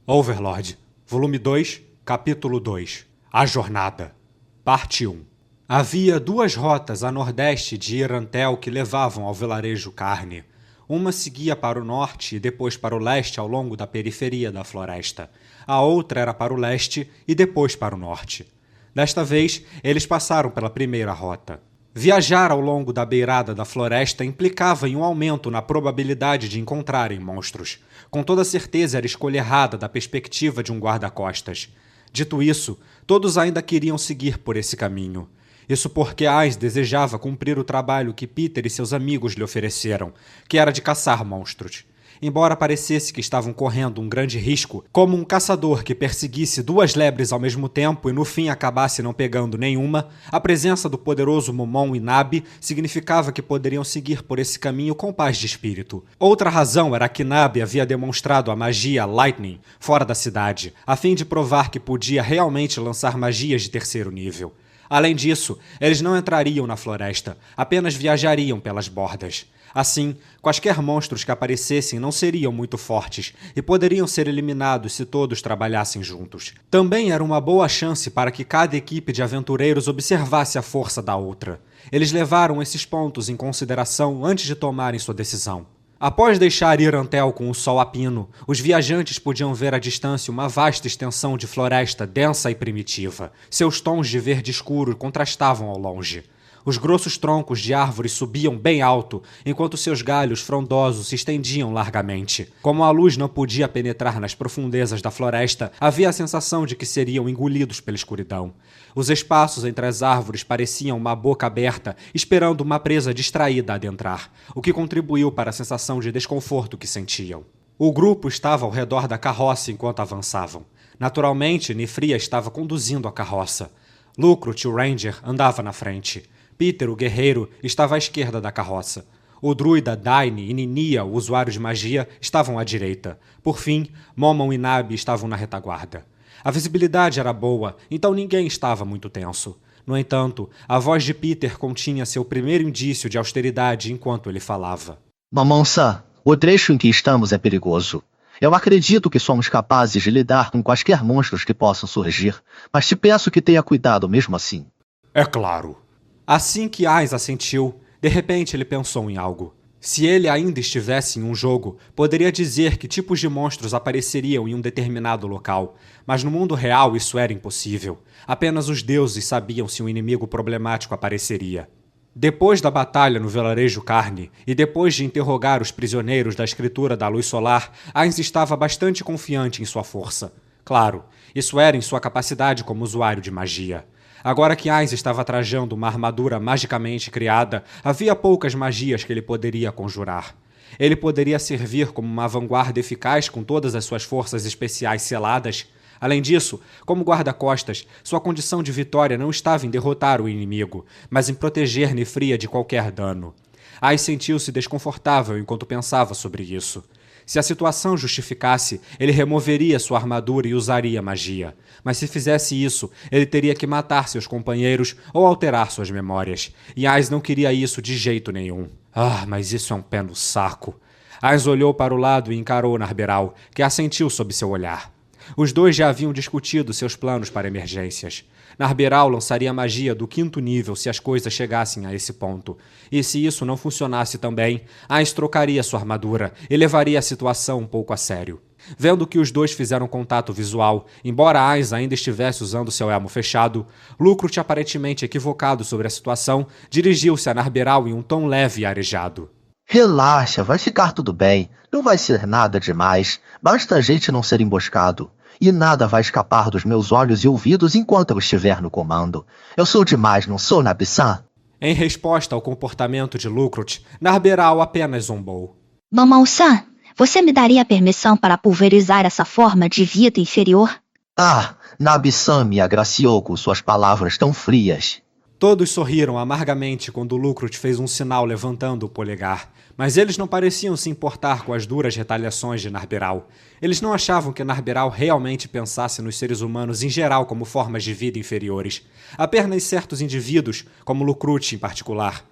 Overlord, volume 2, capítulo 2. A Jornada. Parte 1. Havia duas rotas a nordeste de Irantel que levavam ao vilarejo Carne. Uma seguia para o norte e depois para o leste ao longo da periferia da floresta. A outra era para o leste e depois para o norte. Desta vez, eles passaram pela primeira rota. Viajar ao longo da beirada da floresta implicava em um aumento na probabilidade de encontrarem monstros. Com toda certeza era escolha errada da perspectiva de um guarda-costas. Dito isso, todos ainda queriam seguir por esse caminho. Isso porque Ais desejava cumprir o trabalho que Peter e seus amigos lhe ofereceram, que era de caçar monstros. Embora parecesse que estavam correndo um grande risco, como um caçador que perseguisse duas lebres ao mesmo tempo e no fim acabasse não pegando nenhuma, a presença do poderoso Momon e Nabi significava que poderiam seguir por esse caminho com paz de espírito. Outra razão era que Nabi havia demonstrado a magia Lightning fora da cidade, a fim de provar que podia realmente lançar magias de terceiro nível. Além disso, eles não entrariam na floresta, apenas viajariam pelas bordas. Assim, quaisquer monstros que aparecessem não seriam muito fortes e poderiam ser eliminados se todos trabalhassem juntos. Também era uma boa chance para que cada equipe de aventureiros observasse a força da outra. Eles levaram esses pontos em consideração antes de tomarem sua decisão. Após deixar Irantel com o sol a pino, os viajantes podiam ver à distância uma vasta extensão de floresta densa e primitiva. Seus tons de verde escuro contrastavam ao longe. Os grossos troncos de árvores subiam bem alto, enquanto seus galhos frondosos se estendiam largamente. Como a luz não podia penetrar nas profundezas da floresta, havia a sensação de que seriam engolidos pela escuridão. Os espaços entre as árvores pareciam uma boca aberta, esperando uma presa distraída a adentrar, o que contribuiu para a sensação de desconforto que sentiam. O grupo estava ao redor da carroça enquanto avançavam. Naturalmente, Nefria estava conduzindo a carroça. Lucrut, o Ranger, andava na frente. Peter, o guerreiro, estava à esquerda da carroça. O druida Daine e Ninia, o usuário de magia, estavam à direita. Por fim, Momon e Nabi estavam na retaguarda. A visibilidade era boa, então ninguém estava muito tenso. No entanto, a voz de Peter continha seu primeiro indício de austeridade enquanto ele falava. Momon-san, o trecho em que estamos é perigoso. Eu acredito que somos capazes de lidar com quaisquer monstros que possam surgir, mas te peço que tenha cuidado mesmo assim. É claro. Assim que Ais assentiu, de repente ele pensou em algo. Se ele ainda estivesse em um jogo, poderia dizer que tipos de monstros apareceriam em um determinado local, mas no mundo real isso era impossível. Apenas os deuses sabiam se um inimigo problemático apareceria. Depois da batalha no vilarejo Carne, e depois de interrogar os prisioneiros da escritura da luz solar, Ais estava bastante confiante em sua força. Claro, isso era em sua capacidade como usuário de magia. Agora que Ais estava trajando uma armadura magicamente criada, havia poucas magias que ele poderia conjurar. Ele poderia servir como uma vanguarda eficaz com todas as suas forças especiais seladas. Além disso, como guarda-costas, sua condição de vitória não estava em derrotar o inimigo, mas em proteger Nefria de qualquer dano. Ais sentiu-se desconfortável enquanto pensava sobre isso. Se a situação justificasse, ele removeria sua armadura e usaria magia. Mas se fizesse isso, ele teria que matar seus companheiros ou alterar suas memórias. E Ais não queria isso de jeito nenhum. Mas isso é um pé no saco. Ais olhou para o lado e encarou Narberal, que assentiu sob seu olhar. Os dois já haviam discutido seus planos para emergências. Narberal lançaria magia do 5º nível se as coisas chegassem a esse ponto. E se isso não funcionasse também, Ais trocaria sua armadura e levaria a situação um pouco a sério. Vendo que os dois fizeram contato visual, embora Ais ainda estivesse usando seu elmo fechado, Lucrut, aparentemente equivocado sobre a situação, dirigiu-se a Narberal em um tom leve e arejado. Relaxa, vai ficar tudo bem. Não vai ser nada demais. Basta a gente não ser emboscado. E nada vai escapar dos meus olhos e ouvidos enquanto eu estiver no comando. Eu sou demais, não sou, Nabi-san? Em resposta ao comportamento de Lucrut, Narberal apenas zombou. Momon-san, você me daria permissão para pulverizar essa forma de vida inferior? Nabi-san me agraciou com suas palavras tão frias. Todos sorriram amargamente quando Lucrut fez um sinal levantando o polegar, mas eles não pareciam se importar com as duras retaliações de Narberal. Eles não achavam que Narberal realmente pensasse nos seres humanos em geral como formas de vida inferiores, apenas certos indivíduos, como Lucrut em particular.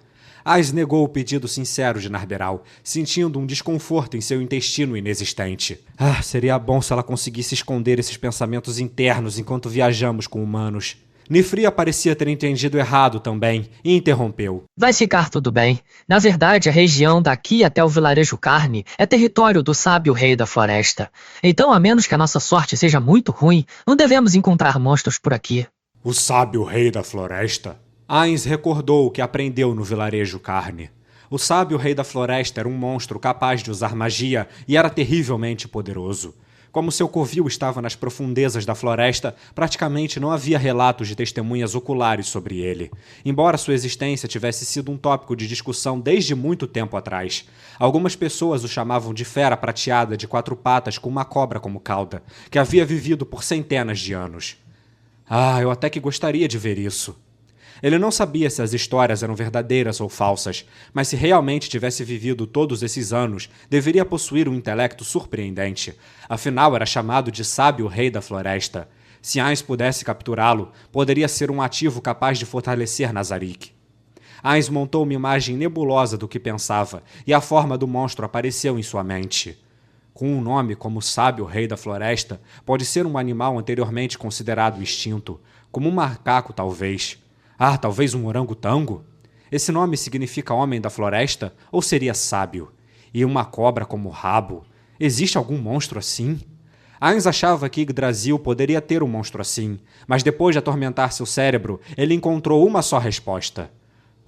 Ais negou o pedido sincero de Narberal, sentindo um desconforto em seu intestino inexistente. Seria bom se ela conseguisse esconder esses pensamentos internos enquanto viajamos com humanos. Nifria parecia ter entendido errado também e interrompeu. Vai ficar tudo bem. Na verdade, a região daqui até o vilarejo Carne é território do sábio rei da floresta. Então, a menos que a nossa sorte seja muito ruim, não devemos encontrar monstros por aqui. O sábio rei da floresta? Ainz recordou o que aprendeu no vilarejo Carne. O sábio rei da floresta era um monstro capaz de usar magia e era terrivelmente poderoso. Como seu covil estava nas profundezas da floresta, praticamente não havia relatos de testemunhas oculares sobre ele, embora sua existência tivesse sido um tópico de discussão desde muito tempo atrás. Algumas pessoas o chamavam de fera prateada de 4 patas com uma cobra como cauda, que havia vivido por centenas de anos. Eu até que gostaria de ver isso. Ele não sabia se as histórias eram verdadeiras ou falsas, mas se realmente tivesse vivido todos esses anos, deveria possuir um intelecto surpreendente. Afinal, era chamado de sábio rei da floresta. Se Ainz pudesse capturá-lo, poderia ser um ativo capaz de fortalecer Nazarick. Ainz montou uma imagem nebulosa do que pensava, e a forma do monstro apareceu em sua mente. Com um nome como sábio rei da floresta, pode ser um animal anteriormente considerado extinto, como um macaco talvez. Talvez um orangotango? Esse nome significa homem da floresta ou seria sábio? E uma cobra como rabo? Existe algum monstro assim? Ainz achava que Yggdrasil poderia ter um monstro assim, mas depois de atormentar seu cérebro, ele encontrou uma só resposta.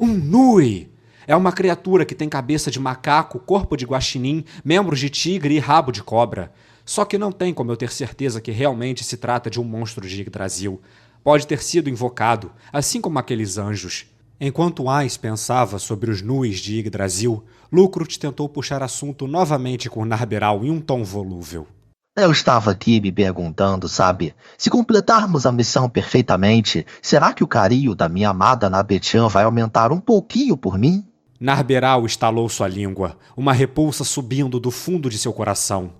Um Nui! É uma criatura que tem cabeça de macaco, corpo de guaxinim, membros de tigre e rabo de cobra. Só que não tem como eu ter certeza que realmente se trata de um monstro de Yggdrasil. Pode ter sido invocado, assim como aqueles anjos. Enquanto Ainz pensava sobre os Nuis de Yggdrasil, Lucrut tentou puxar assunto novamente com Narberal em um tom volúvel. Eu estava aqui me perguntando, sabe? Se completarmos a missão perfeitamente, será que o carinho da minha amada Nabetian vai aumentar um pouquinho por mim? Narberal estalou sua língua, uma repulsa subindo do fundo de seu coração.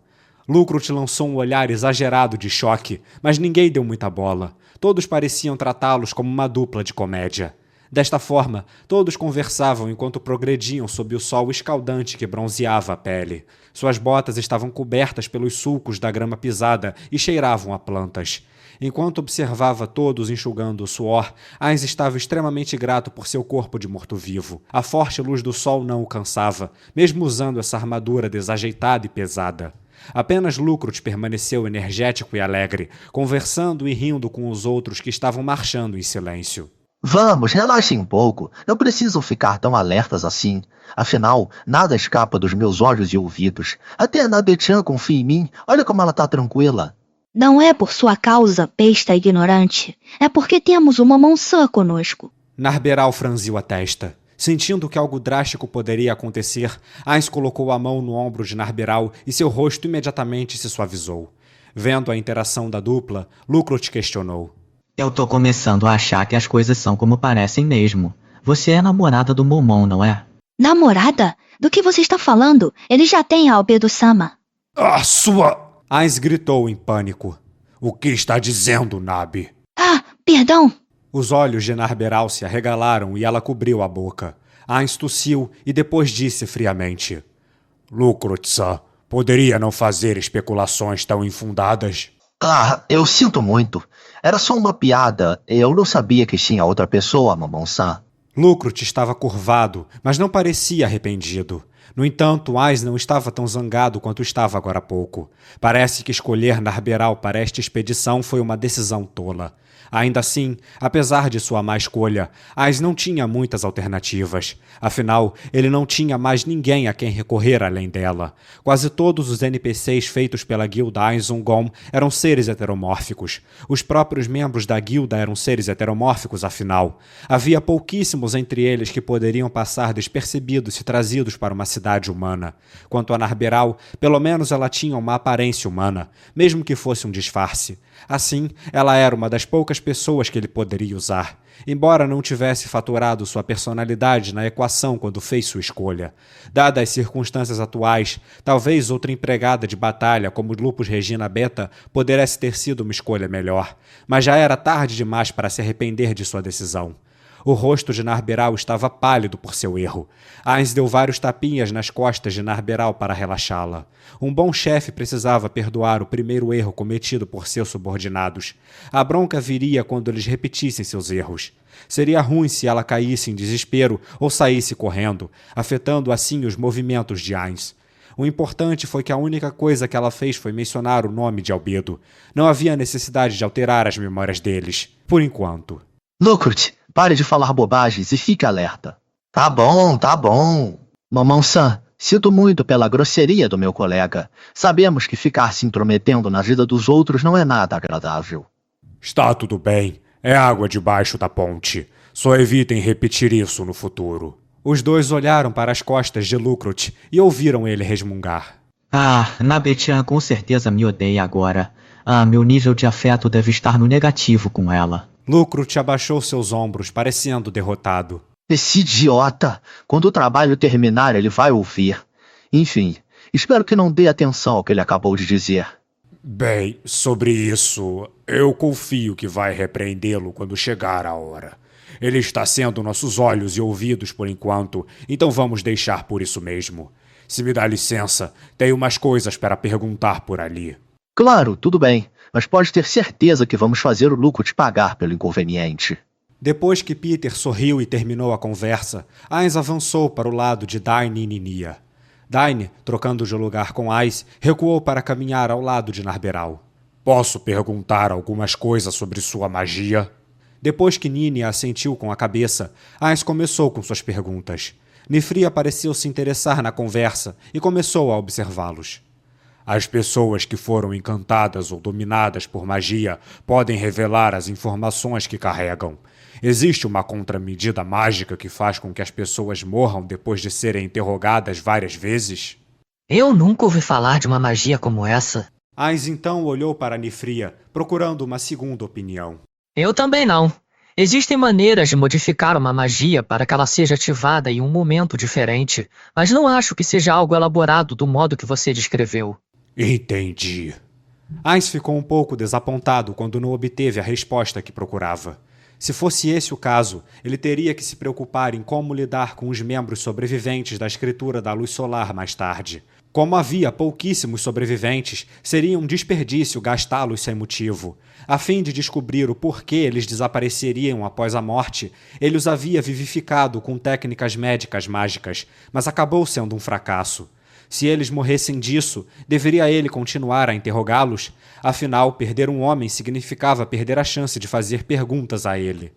Lucrut lançou um olhar exagerado de choque, mas ninguém deu muita bola. Todos pareciam tratá-los como uma dupla de comédia. Desta forma, todos conversavam enquanto progrediam sob o sol escaldante que bronzeava a pele. Suas botas estavam cobertas pelos sulcos da grama pisada e cheiravam a plantas. Enquanto observava todos enxugando o suor, Ainz estava extremamente grato por seu corpo de morto-vivo. A forte luz do sol não o cansava, mesmo usando essa armadura desajeitada e pesada. Apenas Lucrut permaneceu energético e alegre, conversando e rindo com os outros que estavam marchando em silêncio. Vamos, relaxem um pouco. Não precisam ficar tão alertas assim. Afinal, nada escapa dos meus olhos e ouvidos. Até a Nabetian confia em mim. Olha como ela tá tranquila. Não é por sua causa, besta ignorante. É porque temos uma Monsã conosco. Narberal franziu a testa. Sentindo que algo drástico poderia acontecer, Ainz colocou a mão no ombro de Narberal e seu rosto imediatamente se suavizou. Vendo a interação da dupla, Lucrut questionou. Eu tô começando a achar que as coisas são como parecem mesmo. Você é a namorada do Momon, não é? Namorada? Do que você está falando? Ele já tem a Albedo-sama. Sua... Ainz gritou em pânico. O que está dizendo, Nabi? Perdão. Os olhos de Narberal se arregalaram e ela cobriu a boca. Ainz tossiu e depois disse friamente. Lucrut-san, poderia não fazer especulações tão infundadas? Eu sinto muito. Era só uma piada. Eu não sabia que tinha outra pessoa, Momon-san. Lucrut estava curvado, mas não parecia arrependido. No entanto, Ainz não estava tão zangado quanto estava agora há pouco. Parece que escolher Narberal para esta expedição foi uma decisão tola. Ainda assim, apesar de sua má escolha, Ainz não tinha muitas alternativas. Afinal, ele não tinha mais ninguém a quem recorrer além dela. Quase todos os NPCs feitos pela guilda Ainz Ungom eram seres heteromórficos. Os próprios membros da guilda eram seres heteromórficos, afinal. Havia pouquíssimos entre eles que poderiam passar despercebidos se trazidos para uma cidade humana. Quanto a Narberal, pelo menos ela tinha uma aparência humana, mesmo que fosse um disfarce. Assim, ela era uma das poucas pessoas que ele poderia usar, embora não tivesse faturado sua personalidade na equação quando fez sua escolha. Dadas as circunstâncias atuais, talvez outra empregada de batalha como Lupus Regina Beta pudesse ter sido uma escolha melhor, mas já era tarde demais para se arrepender de sua decisão. O rosto de Narberal estava pálido por seu erro. Ainz deu vários tapinhas nas costas de Narberal para relaxá-la. Um bom chefe precisava perdoar o primeiro erro cometido por seus subordinados. A bronca viria quando eles repetissem seus erros. Seria ruim se ela caísse em desespero ou saísse correndo, afetando assim os movimentos de Ainz. O importante foi que a única coisa que ela fez foi mencionar o nome de Albedo. Não havia necessidade de alterar as memórias deles, por enquanto. Lucrut, pare de falar bobagens e fique alerta. Tá bom, tá bom. Mamão-san, sinto muito pela grosseria do meu colega. Sabemos que ficar se intrometendo na vida dos outros não é nada agradável. Está tudo bem. É água debaixo da ponte. Só evitem repetir isso no futuro. Os dois olharam para as costas de Lucrut e ouviram ele resmungar. Ah, Nabetian com certeza me odeia agora. Ah, meu nível de afeto deve estar no negativo com ela. Lucrut abaixou seus ombros, parecendo derrotado. Esse idiota! Quando o trabalho terminar, ele vai ouvir. Enfim, espero que não dê atenção ao que ele acabou de dizer. Bem, sobre isso, eu confio que vai repreendê-lo quando chegar a hora. Ele está sendo nossos olhos e ouvidos por enquanto, então vamos deixar por isso mesmo. Se me dá licença, tenho umas coisas para perguntar por ali. Claro, tudo bem, mas pode ter certeza que vamos fazer o Lucrut pagar pelo inconveniente. Depois que Peter sorriu e terminou a conversa, Ainz avançou para o lado de Dain e Ninia. Dain, trocando de lugar com Ainz, recuou para caminhar ao lado de Narberal. Posso perguntar algumas coisas sobre sua magia? Depois que Ninia assentiu com a cabeça, Ainz começou com suas perguntas. Nifria pareceu se interessar na conversa e começou a observá-los. As pessoas que foram encantadas ou dominadas por magia podem revelar as informações que carregam. Existe uma contramedida mágica que faz com que as pessoas morram depois de serem interrogadas várias vezes? Eu nunca ouvi falar de uma magia como essa. Ainz então olhou para Nifria, procurando uma segunda opinião. Eu também não. Existem maneiras de modificar uma magia para que ela seja ativada em um momento diferente, mas não acho que seja algo elaborado do modo que você descreveu. Entendi. Ainz ficou um pouco desapontado quando não obteve a resposta que procurava. Se fosse esse o caso, ele teria que se preocupar em como lidar com os membros sobreviventes da escritura da luz solar mais tarde. Como havia pouquíssimos sobreviventes, seria um desperdício gastá-los sem motivo. A fim de descobrir o porquê eles desapareceriam após a morte, ele os havia vivificado com técnicas médicas mágicas, mas acabou sendo um fracasso. Se eles morressem disso, deveria ele continuar a interrogá-los? Afinal, perder um homem significava perder a chance de fazer perguntas a ele.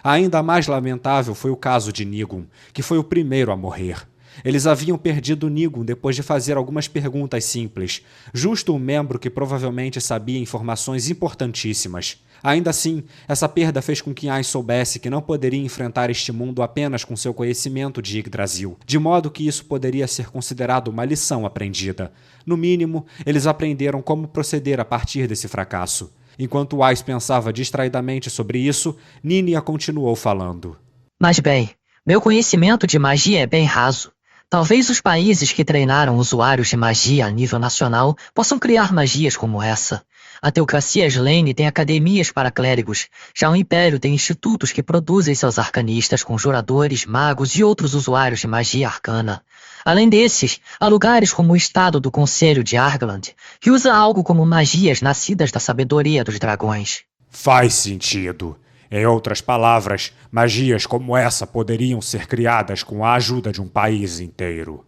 Ainda mais lamentável foi o caso de Nigun, que foi o primeiro a morrer. Eles haviam perdido Nigun depois de fazer algumas perguntas simples, justo um membro que provavelmente sabia informações importantíssimas. Ainda assim, essa perda fez com que Ainz soubesse que não poderia enfrentar este mundo apenas com seu conhecimento de Yggdrasil, de modo que isso poderia ser considerado uma lição aprendida. No mínimo, eles aprenderam como proceder a partir desse fracasso. Enquanto Ainz pensava distraidamente sobre isso, Ninia continuou falando. Mas bem, meu conhecimento de magia é bem raso. Talvez os países que treinaram usuários de magia a nível nacional possam criar magias como essa. A teocracia Slane tem academias para clérigos. Já o Império tem institutos que produzem seus arcanistas, conjuradores, magos e outros usuários de magia arcana. Além desses, há lugares como o Estado do Conselho de Argland, que usa algo como magias nascidas da sabedoria dos dragões. Faz sentido. Em outras palavras, magias como essa poderiam ser criadas com a ajuda de um país inteiro.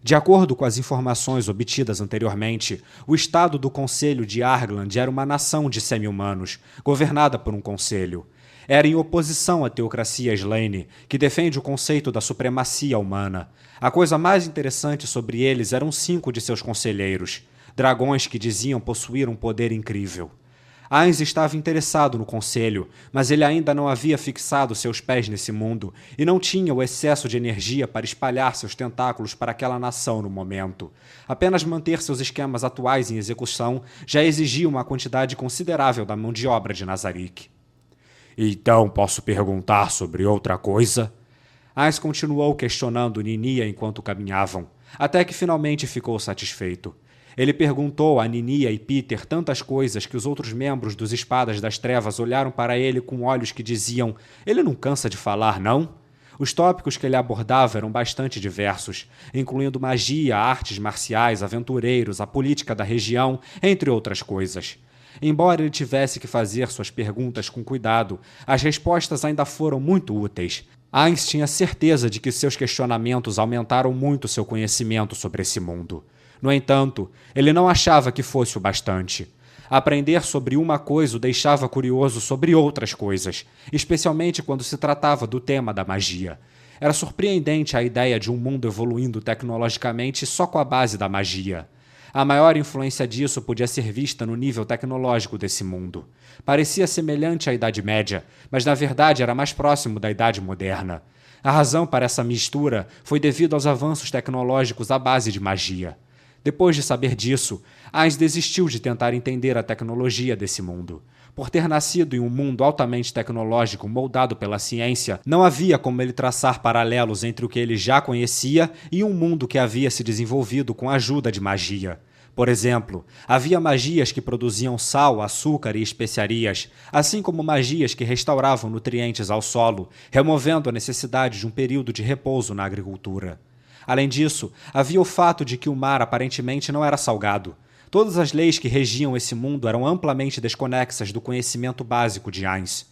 De acordo com as informações obtidas anteriormente, o Estado do Conselho de Argland era uma nação de semi-humanos, governada por um conselho. Era em oposição à teocracia Slane, que defende o conceito da supremacia humana. A coisa mais interessante sobre eles eram 5 de seus conselheiros, dragões que diziam possuir um poder incrível. Ainz estava interessado no conselho, mas ele ainda não havia fixado seus pés nesse mundo e não tinha o excesso de energia para espalhar seus tentáculos para aquela nação no momento. Apenas manter seus esquemas atuais em execução já exigia uma quantidade considerável da mão de obra de Nazarick. Então posso perguntar sobre outra coisa? Ainz continuou questionando Ninia enquanto caminhavam, até que finalmente ficou satisfeito. Ele perguntou a Ninia e Peter tantas coisas que os outros membros dos Espadas das Trevas olharam para ele com olhos que diziam: ele não cansa de falar, não? Os tópicos que ele abordava eram bastante diversos, incluindo magia, artes marciais, aventureiros, a política da região, entre outras coisas. Embora ele tivesse que fazer suas perguntas com cuidado, as respostas ainda foram muito úteis. Ainz tinha certeza de que seus questionamentos aumentaram muito seu conhecimento sobre esse mundo. No entanto, ele não achava que fosse o bastante. Aprender sobre uma coisa o deixava curioso sobre outras coisas, especialmente quando se tratava do tema da magia. Era surpreendente a ideia de um mundo evoluindo tecnologicamente só com a base da magia. A maior influência disso podia ser vista no nível tecnológico desse mundo. Parecia semelhante à Idade Média, mas na verdade era mais próximo da Idade Moderna. A razão para essa mistura foi devido aos avanços tecnológicos à base de magia. Depois de saber disso, Ainz desistiu de tentar entender a tecnologia desse mundo. Por ter nascido em um mundo altamente tecnológico moldado pela ciência, não havia como ele traçar paralelos entre o que ele já conhecia e um mundo que havia se desenvolvido com a ajuda de magia. Por exemplo, havia magias que produziam sal, açúcar e especiarias, assim como magias que restauravam nutrientes ao solo, removendo a necessidade de um período de repouso na agricultura. Além disso, havia o fato de que o mar aparentemente não era salgado. Todas as leis que regiam esse mundo eram amplamente desconexas do conhecimento básico de Ainz.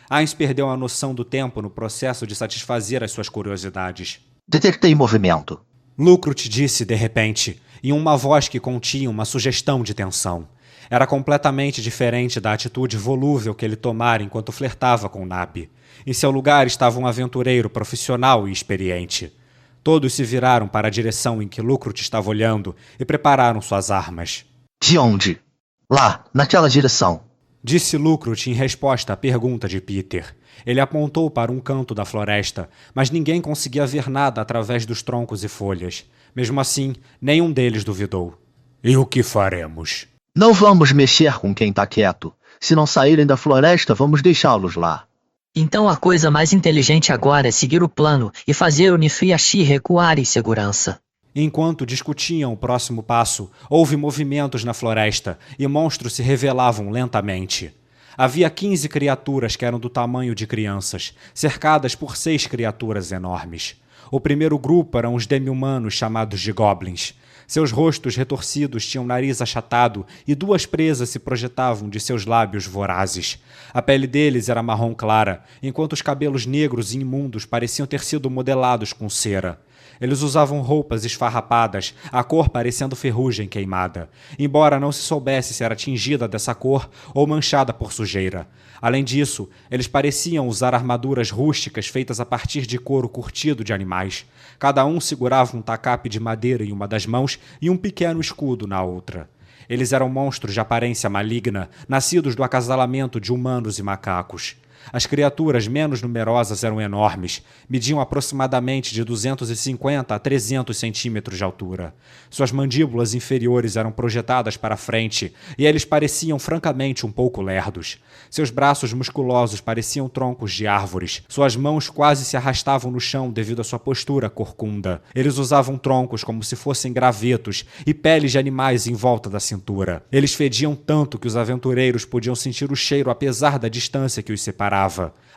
Ainz perdeu a noção do tempo no processo de satisfazer as suas curiosidades. Detectei movimento. Lucrut disse de repente, em uma voz que continha uma sugestão de tensão. Era completamente diferente da atitude volúvel que ele tomara enquanto flertava com Nabi. Em seu lugar estava um aventureiro profissional e experiente. Todos se viraram para a direção em que Lucrut estava olhando e prepararam suas armas. De onde? Lá, naquela direção. Disse Lucrut em resposta à pergunta de Peter. Ele apontou para um canto da floresta, mas ninguém conseguia ver nada através dos troncos e folhas. Mesmo assim, nenhum deles duvidou. E o que faremos? Não vamos mexer com quem tá quieto. Se não saírem da floresta, vamos deixá-los lá. Então a coisa mais inteligente agora é seguir o plano e fazer o Nifriashi recuar em segurança. Enquanto discutiam o próximo passo, houve movimentos na floresta e monstros se revelavam lentamente. Havia 15 criaturas que eram do tamanho de crianças, cercadas por 6 criaturas enormes. O primeiro grupo eram os demi-humanos chamados de goblins. Seus rostos retorcidos tinham nariz achatado e 2 presas se projetavam de seus lábios vorazes. A pele deles era marrom clara, enquanto os cabelos negros e imundos pareciam ter sido modelados com cera. Eles usavam roupas esfarrapadas, a cor parecendo ferrugem queimada, embora não se soubesse se era tingida dessa cor ou manchada por sujeira. Além disso, eles pareciam usar armaduras rústicas feitas a partir de couro curtido de animais. Cada um segurava um tacape de madeira em uma das mãos e um pequeno escudo na outra. Eles eram monstros de aparência maligna, nascidos do acasalamento de humanos e macacos. As criaturas menos numerosas eram enormes, mediam aproximadamente de 250 a 300 centímetros de altura. Suas mandíbulas inferiores eram projetadas para frente e eles pareciam francamente um pouco lerdos. Seus braços musculosos pareciam troncos de árvores. Suas mãos quase se arrastavam no chão devido à sua postura corcunda. Eles usavam troncos como se fossem gravetos e peles de animais em volta da cintura. Eles fediam tanto que os aventureiros podiam sentir o cheiro apesar da distância que os separava.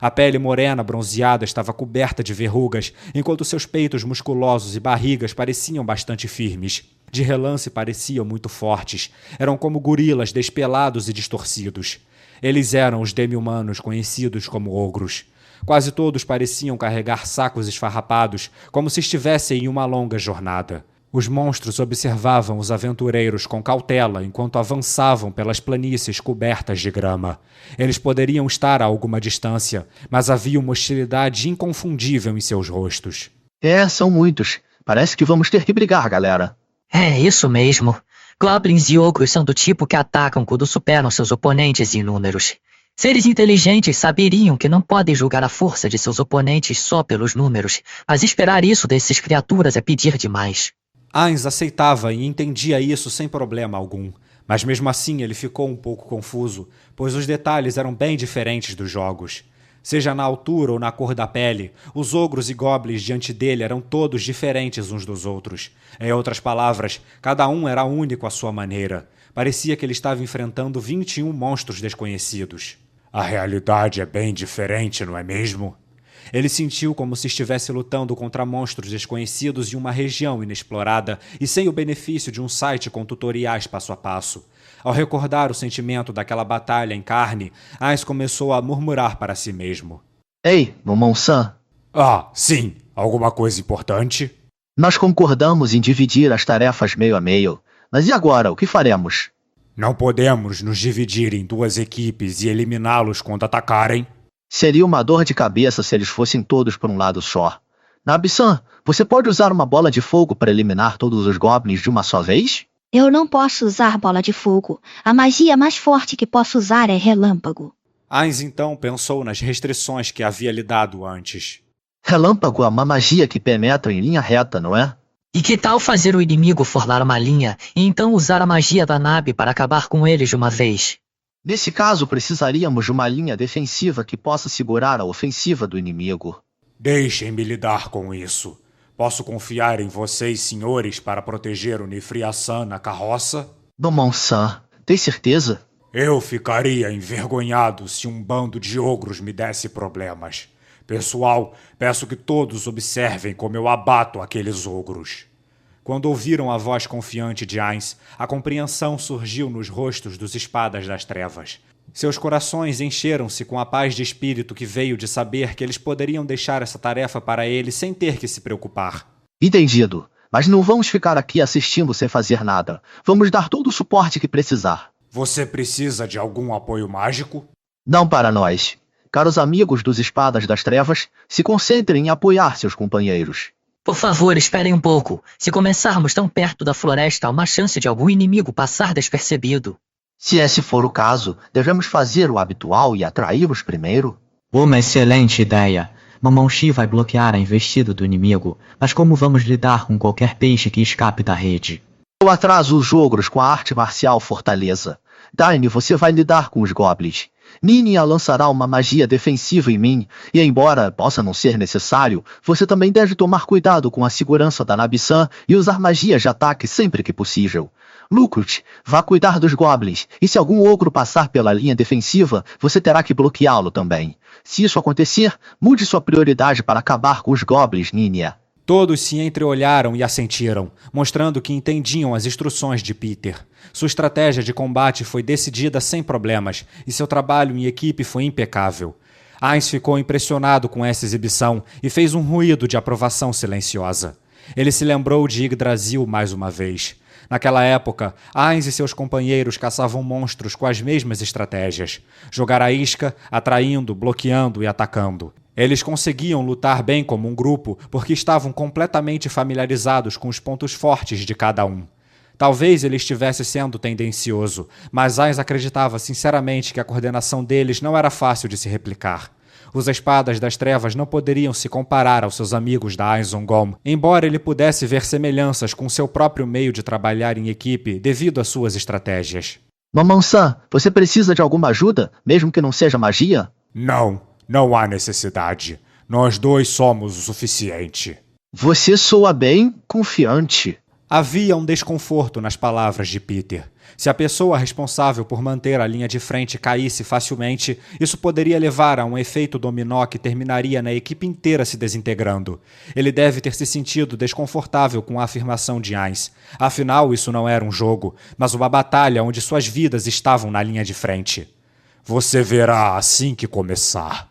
A pele morena bronzeada estava coberta de verrugas, enquanto seus peitos musculosos e barrigas pareciam bastante firmes. De relance pareciam muito fortes. Eram como gorilas despelados e distorcidos. Eles eram os demi-humanos conhecidos como ogros. Quase todos pareciam carregar sacos esfarrapados, como se estivessem em uma longa jornada. Os monstros observavam os aventureiros com cautela enquanto avançavam pelas planícies cobertas de grama. Eles poderiam estar a alguma distância, mas havia uma hostilidade inconfundível em seus rostos. São muitos. Parece que vamos ter que brigar, galera. É isso mesmo. Goblins e ogros são do tipo que atacam quando superam seus oponentes em números. Seres inteligentes saberiam que não podem julgar a força de seus oponentes só pelos números, mas esperar isso dessas criaturas é pedir demais. Ainz aceitava e entendia isso sem problema algum, mas mesmo assim ele ficou um pouco confuso, pois os detalhes eram bem diferentes dos jogos. Seja na altura ou na cor da pele, os ogros e goblins diante dele eram todos diferentes uns dos outros. Em outras palavras, cada um era único à sua maneira. Parecia que ele estava enfrentando 21 monstros desconhecidos. A realidade é bem diferente, não é mesmo? Ele sentiu como se estivesse lutando contra monstros desconhecidos em uma região inexplorada e sem o benefício de um site com tutoriais passo a passo. Ao recordar o sentimento daquela batalha em carne, Ainz começou a murmurar para si mesmo. Ei, Momon-san, Ah, sim. Alguma coisa importante? nós concordamos em dividir as tarefas meio a meio. Mas e agora, o que faremos? Não podemos nos dividir em duas equipes e eliminá-los quando atacarem. Seria uma dor de cabeça se eles fossem todos por um lado só. Nabi-san, você pode usar uma bola de fogo para eliminar todos os goblins de uma só vez? Eu não posso usar bola de fogo. A magia mais forte que posso usar é relâmpago. Ainz então pensou nas restrições que havia lhe dado antes. Relâmpago é uma magia que penetra em linha reta, não é? E que tal fazer o inimigo forlar uma linha e então usar a magia da Nabi para acabar com eles de uma vez? Nesse caso, precisaríamos de uma linha defensiva que possa segurar a ofensiva do inimigo. Deixem-me lidar com isso. Posso confiar em vocês, senhores, para proteger o Nifria-san na carroça? Momon-san, tem certeza? Eu ficaria envergonhado se um bando de ogros me desse problemas. Pessoal, peço que todos observem como eu abato aqueles ogros. Quando ouviram a voz confiante de Ainz, a compreensão surgiu nos rostos dos espadas das trevas. Seus corações encheram-se com a paz de espírito que veio de saber que eles poderiam deixar essa tarefa para ele sem ter que se preocupar. Entendido. Mas não vamos ficar aqui assistindo sem fazer nada. Vamos dar todo o suporte que precisar. Você precisa de algum apoio mágico? Não para nós. Caros amigos dos Espadas das Trevas, se concentrem em apoiar seus companheiros. Por favor, esperem um pouco. Se começarmos tão perto da floresta, há uma chance de algum inimigo passar despercebido. Se esse for o caso, devemos fazer o habitual e atraí-los primeiro. Uma excelente ideia. Momonshi vai bloquear a investida do inimigo, mas como vamos lidar com qualquer peixe que escape da rede? Eu atraso os ogros com a arte marcial Fortaleza. Daine, você vai lidar com os goblins. Ninia lançará uma magia defensiva em mim, e embora possa não ser necessário, você também deve tomar cuidado com a segurança da Nabi-san e usar magias de ataque sempre que possível. Lukrut, vá cuidar dos goblins, e se algum ogro passar pela linha defensiva, você terá que bloqueá-lo também. Se isso acontecer, mude sua prioridade para acabar com os goblins, Ninia. Todos se entreolharam e assentiram, mostrando que entendiam as instruções de Peter. Sua estratégia de combate foi decidida sem problemas, e seu trabalho em equipe foi impecável. Ainz ficou impressionado com essa exibição e fez um ruído de aprovação silenciosa. Ele se lembrou de Yggdrasil mais uma vez. Naquela época, Ainz e seus companheiros caçavam monstros com as mesmas estratégias. Jogar a isca, atraindo, bloqueando e atacando. Eles conseguiam lutar bem como um grupo porque estavam completamente familiarizados com os pontos fortes de cada um. Talvez ele estivesse sendo tendencioso, mas Ainz acreditava sinceramente que a coordenação deles não era fácil de se replicar. Os Espadas das Trevas não poderiam se comparar aos seus amigos da Ainzongom, embora ele pudesse ver semelhanças com seu próprio meio de trabalhar em equipe devido às suas estratégias. Momon-san, você precisa de alguma ajuda, mesmo que não seja magia? Não há necessidade. Nós dois somos o suficiente. Você soa bem confiante. Havia um desconforto nas palavras de Peter. Se a pessoa responsável por manter a linha de frente caísse facilmente, isso poderia levar a um efeito dominó que terminaria na equipe inteira se desintegrando. Ele deve ter se sentido desconfortável com a afirmação de Ainz. Afinal, isso não era um jogo, mas uma batalha onde suas vidas estavam na linha de frente. Você verá assim que começar,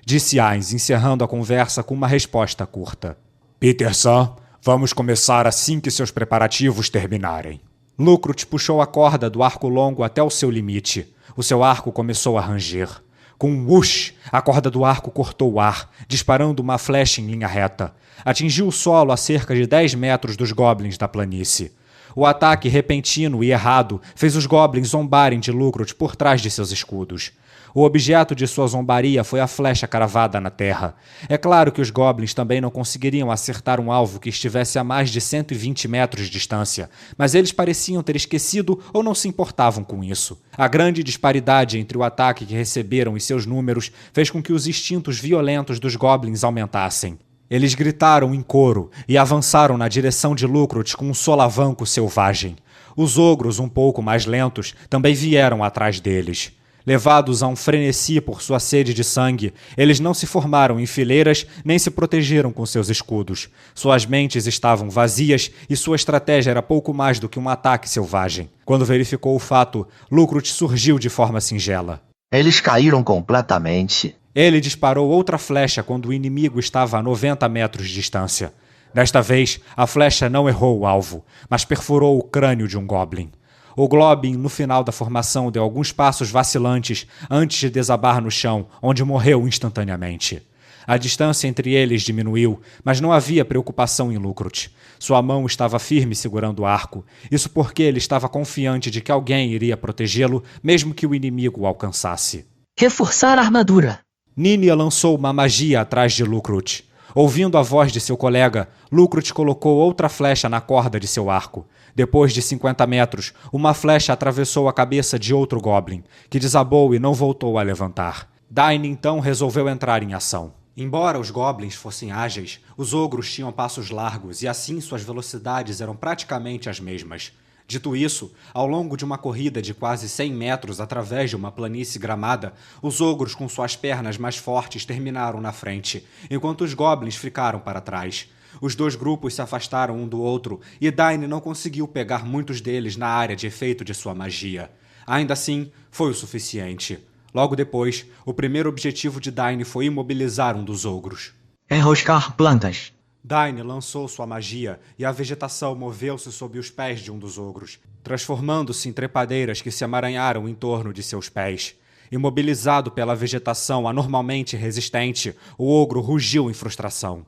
disse Ainz, encerrando a conversa com uma resposta curta. Peter-san, vamos começar assim que seus preparativos terminarem. Lukrut puxou a corda do arco longo até o seu limite. O seu arco começou a ranger. Com um whoosh, a corda do arco cortou o ar, disparando uma flecha em linha reta. Atingiu o solo a cerca de 10 metros dos goblins da planície. O ataque repentino e errado fez os goblins zombarem de Lucrot por trás de seus escudos. O objeto de sua zombaria foi a flecha cravada na terra. É claro que os goblins também não conseguiriam acertar um alvo que estivesse a mais de 120 metros de distância, mas eles pareciam ter esquecido ou não se importavam com isso. A grande disparidade entre o ataque que receberam e seus números fez com que os instintos violentos dos goblins aumentassem. Eles gritaram em coro e avançaram na direção de Lucrot com um solavanco selvagem. Os ogros, um pouco mais lentos, também vieram atrás deles. Levados a um frenesi por sua sede de sangue, eles não se formaram em fileiras nem se protegeram com seus escudos. Suas mentes estavam vazias e sua estratégia era pouco mais do que um ataque selvagem. Quando verificou o fato, Lucrot surgiu de forma singela. Eles caíram completamente. Ele disparou outra flecha quando o inimigo estava a 90 metros de distância. Desta vez, a flecha não errou o alvo, mas perfurou o crânio de um goblin. O Globin, no final da formação, deu alguns passos vacilantes antes de desabar no chão, onde morreu instantaneamente. A distância entre eles diminuiu, mas não havia preocupação em Lucrot. Sua mão estava firme segurando o arco, isso porque ele estava confiante de que alguém iria protegê-lo, mesmo que o inimigo o alcançasse. Reforçar a armadura. Ninia lançou uma magia atrás de Lucrot. Ouvindo a voz de seu colega, Lucrot colocou outra flecha na corda de seu arco. Depois de 50 metros, uma flecha atravessou a cabeça de outro goblin, que desabou e não voltou a levantar. Dain então resolveu entrar em ação. Embora os goblins fossem ágeis, os ogros tinham passos largos e assim suas velocidades eram praticamente as mesmas. Dito isso, ao longo de uma corrida de quase 100 metros através de uma planície gramada, os ogros com suas pernas mais fortes terminaram na frente, enquanto os goblins ficaram para trás. Os dois grupos se afastaram um do outro e Dain não conseguiu pegar muitos deles na área de efeito de sua magia. Ainda assim, foi o suficiente. Logo depois, o primeiro objetivo de Dain foi imobilizar um dos ogros. Enroscar plantas. Dain lançou sua magia e a vegetação moveu-se sob os pés de um dos ogros, transformando-se em trepadeiras que se emaranharam em torno de seus pés. Imobilizado pela vegetação anormalmente resistente, o ogro rugiu em frustração.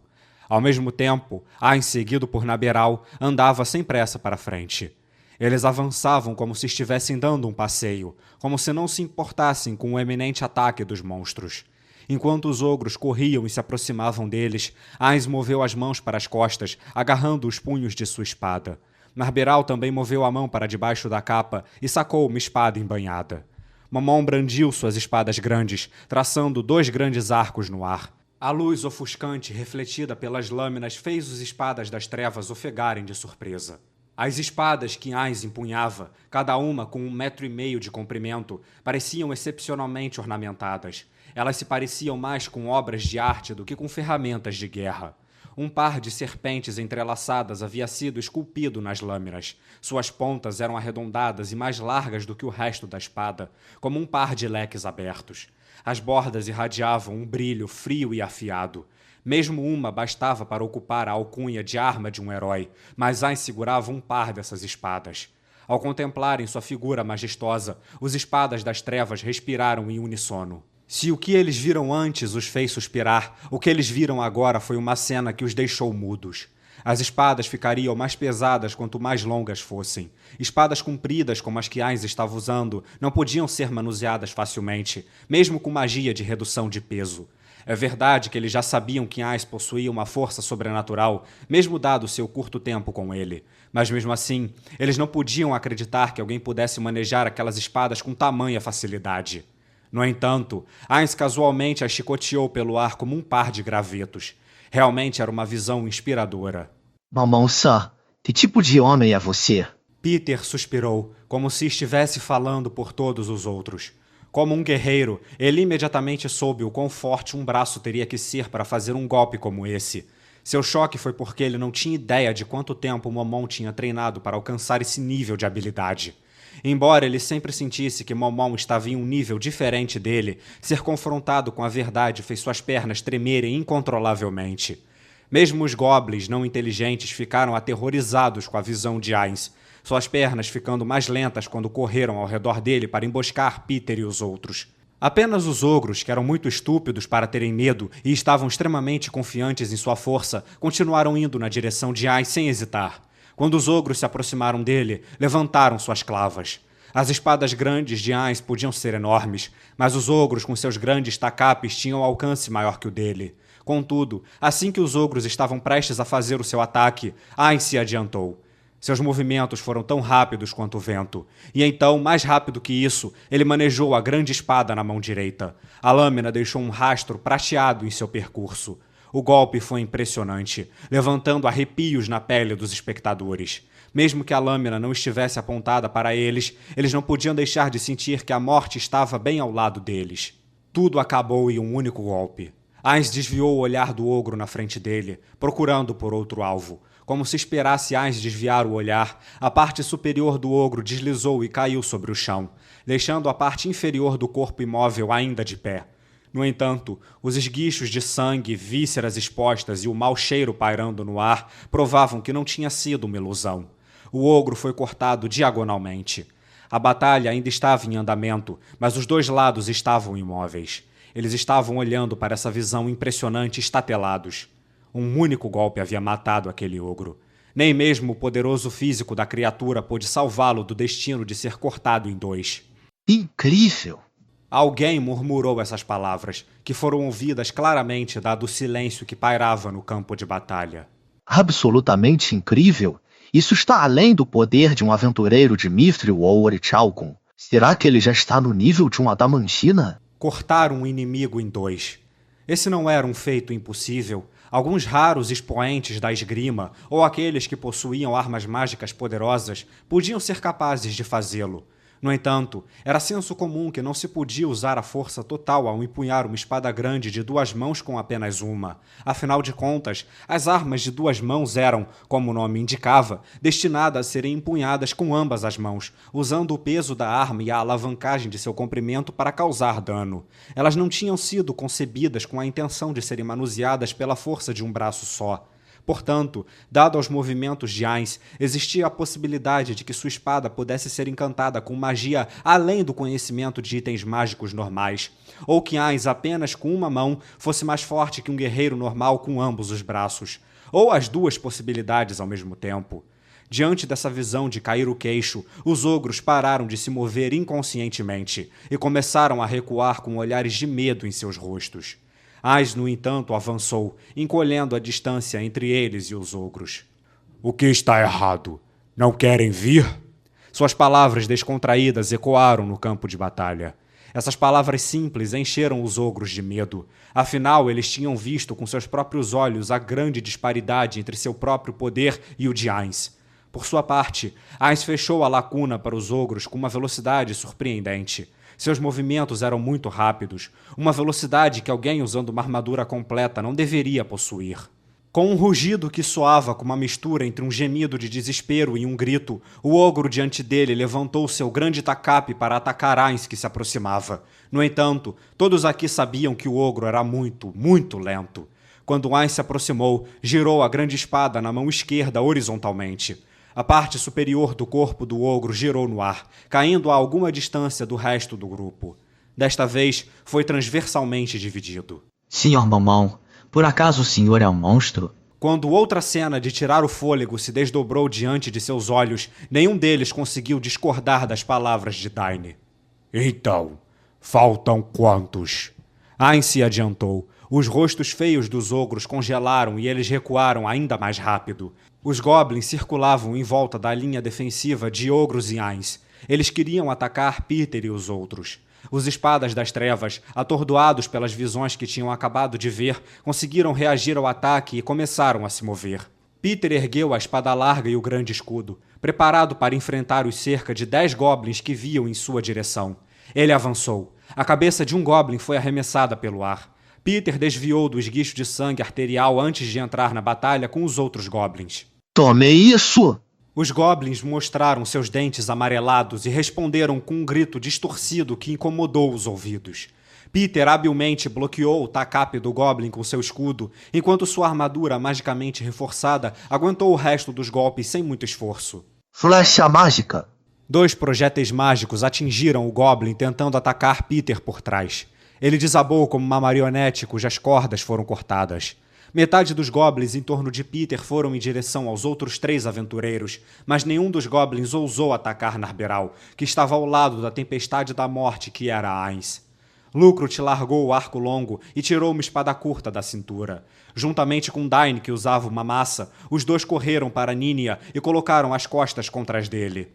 Ao mesmo tempo, Ain, seguido por Naberal, andava sem pressa para frente. Eles avançavam como se estivessem dando um passeio, como se não se importassem com o eminente ataque dos monstros. Enquanto os ogros corriam e se aproximavam deles, Ain moveu as mãos para as costas, agarrando os punhos de sua espada. Narberal também moveu a mão para debaixo da capa e sacou uma espada embanhada. Momon brandiu suas espadas grandes, traçando 2 grandes arcos no ar. A luz ofuscante refletida pelas lâminas fez os espadas das trevas ofegarem de surpresa. As espadas que Ainz empunhava, cada uma com 1,5 metros de comprimento, pareciam excepcionalmente ornamentadas. Elas se pareciam mais com obras de arte do que com ferramentas de guerra. Um par de serpentes entrelaçadas havia sido esculpido nas lâminas. Suas pontas eram arredondadas e mais largas do que o resto da espada, como um par de leques abertos. As bordas irradiavam um brilho frio e afiado. Mesmo uma bastava para ocupar a alcunha de arma de um herói, mas Ainz segurava um par dessas espadas. Ao contemplarem sua figura majestosa, os espadas das trevas respiraram em uníssono. Se o que eles viram antes os fez suspirar, o que eles viram agora foi uma cena que os deixou mudos. As espadas ficariam mais pesadas quanto mais longas fossem. Espadas compridas como as que Ainz estava usando não podiam ser manuseadas facilmente, mesmo com magia de redução de peso. É verdade que eles já sabiam que Ainz possuía uma força sobrenatural, mesmo dado seu curto tempo com ele. Mas mesmo assim, eles não podiam acreditar que alguém pudesse manejar aquelas espadas com tamanha facilidade. No entanto, Ainz casualmente as chicoteou pelo ar como um par de gravetos. Realmente era uma visão inspiradora. Momon-san, que tipo de homem é você? Peter suspirou, como se estivesse falando por todos os outros. Como um guerreiro, ele imediatamente soube o quão forte um braço teria que ser para fazer um golpe como esse. Seu choque foi porque ele não tinha ideia de quanto tempo Momon tinha treinado para alcançar esse nível de habilidade. Embora ele sempre sentisse que Momon estava em um nível diferente dele, ser confrontado com a verdade fez suas pernas tremerem incontrolavelmente. Mesmo os goblins não inteligentes ficaram aterrorizados com a visão de Ainz, suas pernas ficando mais lentas quando correram ao redor dele para emboscar Peter e os outros. Apenas os ogros, que eram muito estúpidos para terem medo e estavam extremamente confiantes em sua força, continuaram indo na direção de Ainz sem hesitar. Quando os ogros se aproximaram dele, levantaram suas clavas. As espadas grandes de Ainz podiam ser enormes, mas os ogros com seus grandes tacapes tinham alcance maior que o dele. Contudo, assim que os ogros estavam prestes a fazer o seu ataque, Ainz se adiantou. Seus movimentos foram tão rápidos quanto o vento, e então, mais rápido que isso, ele manejou a grande espada na mão direita. A lâmina deixou um rastro prateado em seu percurso. O golpe foi impressionante, levantando arrepios na pele dos espectadores. Mesmo que a lâmina não estivesse apontada para eles, eles não podiam deixar de sentir que a morte estava bem ao lado deles. Tudo acabou em um único golpe. Ainz desviou o olhar do ogro na frente dele, procurando por outro alvo. Como se esperasse Ainz desviar o olhar, a parte superior do ogro deslizou e caiu sobre o chão, deixando a parte inferior do corpo imóvel ainda de pé. No entanto, os esguichos de sangue, vísceras expostas e o mau cheiro pairando no ar provavam que não tinha sido uma ilusão. O ogro foi cortado diagonalmente. A batalha ainda estava em andamento, mas os dois lados estavam imóveis. Eles estavam olhando para essa visão impressionante estatelados. Um único golpe havia matado aquele ogro. Nem mesmo o poderoso físico da criatura pôde salvá-lo do destino de ser cortado em dois. Incrível! Alguém murmurou essas palavras, que foram ouvidas claramente dado o silêncio que pairava no campo de batalha. Absolutamente incrível! Isso está além do poder de um aventureiro de Mithril ou Orichalcum. Será que ele já está no nível de um Adamantina? Cortar um inimigo em dois. Esse não era um feito impossível. Alguns raros expoentes da esgrima, ou aqueles que possuíam armas mágicas poderosas, podiam ser capazes de fazê-lo. No entanto, era senso comum que não se podia usar a força total ao empunhar uma espada grande de duas mãos com apenas uma. Afinal de contas, as armas de duas mãos eram, como o nome indicava, destinadas a serem empunhadas com ambas as mãos, usando o peso da arma e a alavancagem de seu comprimento para causar dano. Elas não tinham sido concebidas com a intenção de serem manuseadas pela força de um braço só. Portanto, dado aos movimentos de Ainz, existia a possibilidade de que sua espada pudesse ser encantada com magia além do conhecimento de itens mágicos normais, ou que Ainz apenas com uma mão fosse mais forte que um guerreiro normal com ambos os braços, ou as duas possibilidades ao mesmo tempo. Diante dessa visão de cair o queixo, os ogros pararam de se mover inconscientemente e começaram a recuar com olhares de medo em seus rostos. Ainz, no entanto, avançou, encolhendo a distância entre eles e os ogros. "O que está errado? Não querem vir?" Suas palavras descontraídas ecoaram no campo de batalha. Essas palavras simples encheram os ogros de medo. Afinal, eles tinham visto com seus próprios olhos a grande disparidade entre seu próprio poder e o de Ainz. Por sua parte, Ainz fechou a lacuna para os ogros com uma velocidade surpreendente. Seus movimentos eram muito rápidos, uma velocidade que alguém usando uma armadura completa não deveria possuir. Com um rugido que soava como uma mistura entre um gemido de desespero e um grito, o ogro diante dele levantou seu grande tacape para atacar Ainz que se aproximava. No entanto, todos aqui sabiam que o ogro era muito, muito lento. Quando Ainz se aproximou, girou a grande espada na mão esquerda horizontalmente. A parte superior do corpo do ogro girou no ar, caindo a alguma distância do resto do grupo. Desta vez, foi transversalmente dividido. Senhor Mamão, por acaso o senhor é um monstro? Quando outra cena de tirar o fôlego se desdobrou diante de seus olhos, nenhum deles conseguiu discordar das palavras de Daine. "Então, faltam quantos?" Ainz se adiantou. Os rostos feios dos ogros congelaram e eles recuaram ainda mais rápido. Os goblins circulavam em volta da linha defensiva de ogros e Ainz. Eles queriam atacar Peter e os outros. Os espadas das trevas, atordoados pelas visões que tinham acabado de ver, conseguiram reagir ao ataque e começaram a se mover. Peter ergueu a espada larga e o grande escudo, preparado para enfrentar os cerca de 10 goblins que viam em sua direção. Ele avançou. A cabeça de um goblin foi arremessada pelo ar. Peter desviou do esguicho de sangue arterial antes de entrar na batalha com os outros goblins. Tome isso! Os goblins mostraram seus dentes amarelados e responderam com um grito distorcido que incomodou os ouvidos. Peter habilmente bloqueou o tacape do goblin com seu escudo, enquanto sua armadura magicamente reforçada aguentou o resto dos golpes sem muito esforço. Flecha mágica! 2 projéteis mágicos atingiram o goblin tentando atacar Peter por trás. Ele desabou como uma marionete cujas cordas foram cortadas. Metade dos goblins em torno de Peter foram em direção aos outros 3 aventureiros, mas nenhum dos goblins ousou atacar Narberal, que estava ao lado da tempestade da morte que era Ainz. Lucrut largou o arco longo e tirou uma espada curta da cintura. Juntamente com Dain, que usava uma massa, os dois correram para Nínia e colocaram as costas contra as dele.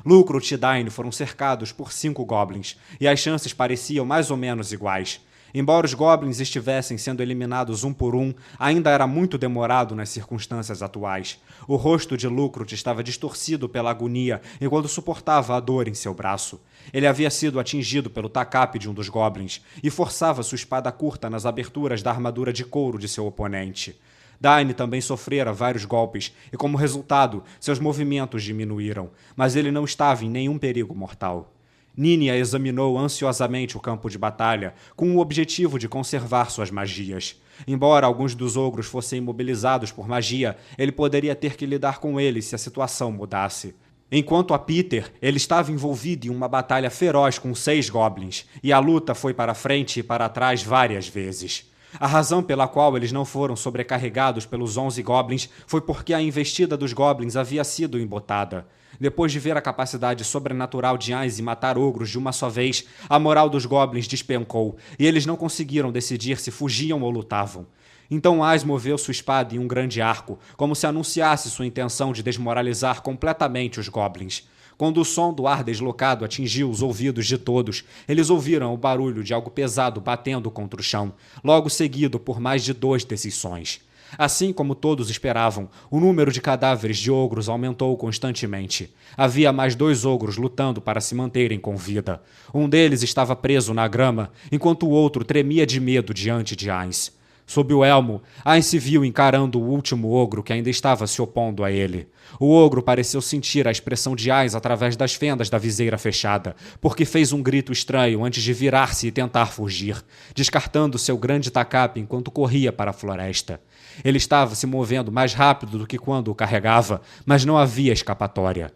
Lucrut e Dain foram cercados por 5 goblins, e as chances pareciam mais ou menos iguais. Embora os goblins estivessem sendo eliminados um por um, ainda era muito demorado nas circunstâncias atuais. O rosto de Lucrut estava distorcido pela agonia enquanto suportava a dor em seu braço. Ele havia sido atingido pelo tacape de um dos goblins e forçava sua espada curta nas aberturas da armadura de couro de seu oponente. Dain também sofrera vários golpes e, como resultado, seus movimentos diminuíram, mas ele não estava em nenhum perigo mortal. Nínia examinou ansiosamente o campo de batalha, com o objetivo de conservar suas magias. Embora alguns dos ogros fossem imobilizados por magia, ele poderia ter que lidar com eles se a situação mudasse. Enquanto a Peter, ele estava envolvido em uma batalha feroz com 6 goblins, e a luta foi para frente e para trás várias vezes. A razão pela qual eles não foram sobrecarregados pelos 11 goblins foi porque a investida dos goblins havia sido embotada. Depois de ver a capacidade sobrenatural de Ainz em matar ogros de uma só vez, a moral dos goblins despencou, e eles não conseguiram decidir se fugiam ou lutavam. Então Ainz moveu sua espada em um grande arco, como se anunciasse sua intenção de desmoralizar completamente os goblins. Quando o som do ar deslocado atingiu os ouvidos de todos, eles ouviram o barulho de algo pesado batendo contra o chão, logo seguido por mais de 2 desses sons. Assim como todos esperavam, o número de cadáveres de ogros aumentou constantemente. Havia mais 2 ogros lutando para se manterem com vida. Um deles estava preso na grama, enquanto o outro tremia de medo diante de Ainz. Sob o elmo, Ainz se viu encarando o último ogro que ainda estava se opondo a ele. O ogro pareceu sentir a expressão de Ainz através das fendas da viseira fechada, porque fez um grito estranho antes de virar-se e tentar fugir, descartando seu grande tacape enquanto corria para a floresta. Ele estava se movendo mais rápido do que quando o carregava, mas não havia escapatória.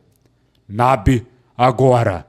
Nabe, agora!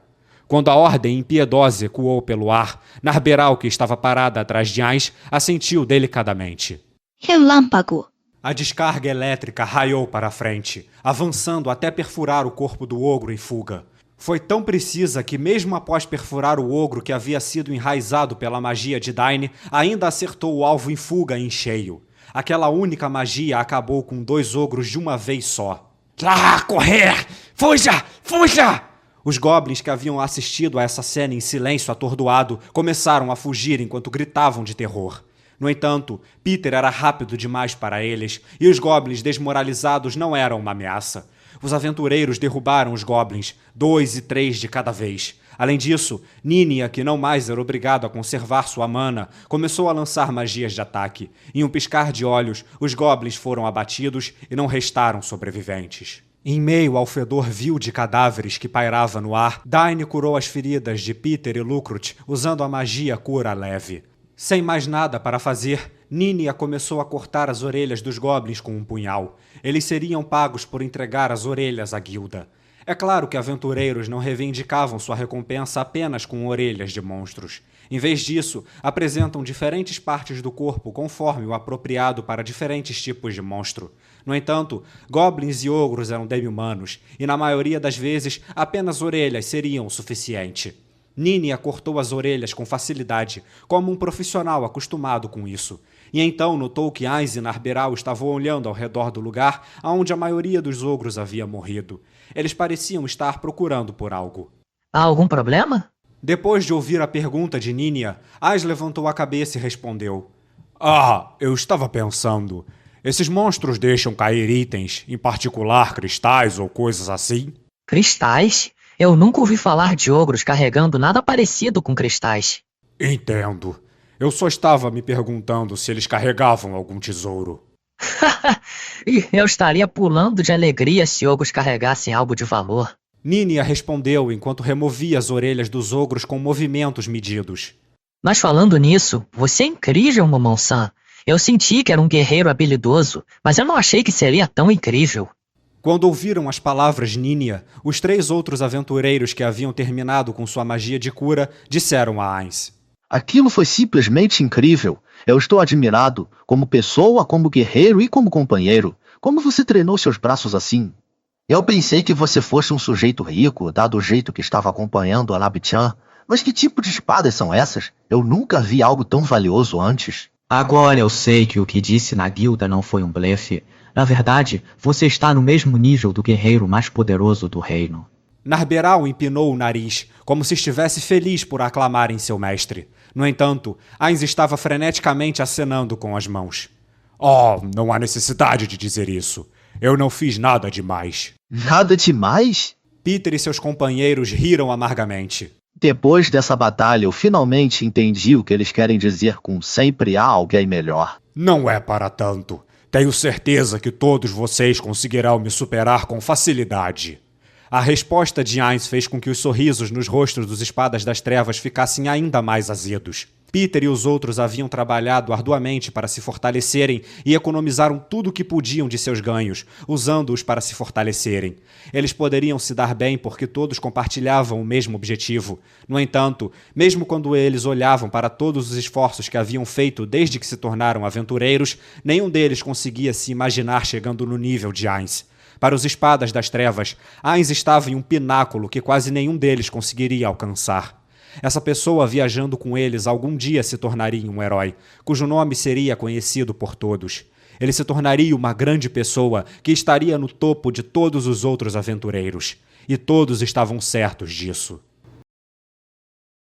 Quando a ordem impiedosa ecoou pelo ar, Narberal, que estava parada atrás de Ainz, assentiu delicadamente. Relâmpago! A descarga elétrica raiou para a frente, avançando até perfurar o corpo do ogro em fuga. Foi tão precisa que, mesmo após perfurar o ogro que havia sido enraizado pela magia de Dain, ainda acertou o alvo em fuga em cheio. Aquela única magia acabou com 2 ogros de uma vez só. Lá, correr! Fuja! Fuja! Os goblins que haviam assistido a essa cena em silêncio atordoado começaram a fugir enquanto gritavam de terror. No entanto, Peter era rápido demais para eles, e os goblins desmoralizados não eram uma ameaça. Os aventureiros derrubaram os goblins, 2 e 3 de cada vez. Além disso, Nínia, que não mais era obrigado a conservar sua mana, começou a lançar magias de ataque. Em um piscar de olhos, os goblins foram abatidos e não restaram sobreviventes. Em meio ao fedor vil de cadáveres que pairava no ar, Dain curou as feridas de Peter e Lucrut usando a magia cura leve. Sem mais nada para fazer, Nínia começou a cortar as orelhas dos goblins com um punhal. Eles seriam pagos por entregar as orelhas à guilda. É claro que aventureiros não reivindicavam sua recompensa apenas com orelhas de monstros. Em vez disso, apresentam diferentes partes do corpo conforme o apropriado para diferentes tipos de monstro. No entanto, goblins e ogros eram demi-humanos, e na maioria das vezes apenas orelhas seriam o suficiente. Nínia cortou as orelhas com facilidade, como um profissional acostumado com isso. E então notou que Ainz e Narberal estavam olhando ao redor do lugar onde a maioria dos ogros havia morrido. Eles pareciam estar procurando por algo. Há algum problema? Depois de ouvir a pergunta de Nínia, Ainz levantou a cabeça e respondeu. Eu estava pensando. Esses monstros deixam cair itens, em particular cristais ou coisas assim? Cristais? Eu nunca ouvi falar de ogros carregando nada parecido com cristais. Entendo. Eu só estava me perguntando se eles carregavam algum tesouro. Eu estaria pulando de alegria se ogros carregassem algo de valor. Nínia respondeu enquanto removia as orelhas dos ogros com movimentos medidos. Mas falando nisso, você é incrível, Momon-san. Eu senti que era um guerreiro habilidoso, mas eu não achei que seria tão incrível. Quando ouviram as palavras de Nínia, os 3 outros aventureiros que haviam terminado com sua magia de cura disseram a Ainz. Aquilo foi simplesmente incrível. Eu estou admirado, como pessoa, como guerreiro e como companheiro. Como você treinou seus braços assim? Eu pensei que você fosse um sujeito rico, dado o jeito que estava acompanhando a Nabitian. Mas que tipo de espadas são essas? Eu nunca vi algo tão valioso antes. Agora eu sei que o que disse na guilda não foi um blefe. Na verdade, você está no mesmo nível do guerreiro mais poderoso do reino. Narberal empinou o nariz, como se estivesse feliz por aclamarem seu mestre. No entanto, Ainz estava freneticamente acenando com as mãos. Oh, não há necessidade de dizer isso. Eu não fiz nada demais. Nada demais? Peter e seus companheiros riram amargamente. Depois dessa batalha, eu finalmente entendi o que eles querem dizer com sempre há alguém melhor. Não é para tanto. Tenho certeza que todos vocês conseguirão me superar com facilidade. A resposta de Ainz fez com que os sorrisos nos rostos dos Espadas das Trevas ficassem ainda mais azedos. Peter e os outros haviam trabalhado arduamente para se fortalecerem e economizaram tudo o que podiam de seus ganhos, usando-os para se fortalecerem. Eles poderiam se dar bem porque todos compartilhavam o mesmo objetivo. No entanto, mesmo quando eles olhavam para todos os esforços que haviam feito desde que se tornaram aventureiros, nenhum deles conseguia se imaginar chegando no nível de Ainz. Para os Espadas das Trevas, Ainz estava em um pináculo que quase nenhum deles conseguiria alcançar. Essa pessoa viajando com eles algum dia se tornaria um herói, cujo nome seria conhecido por todos. Ele se tornaria uma grande pessoa que estaria no topo de todos os outros aventureiros. E todos estavam certos disso.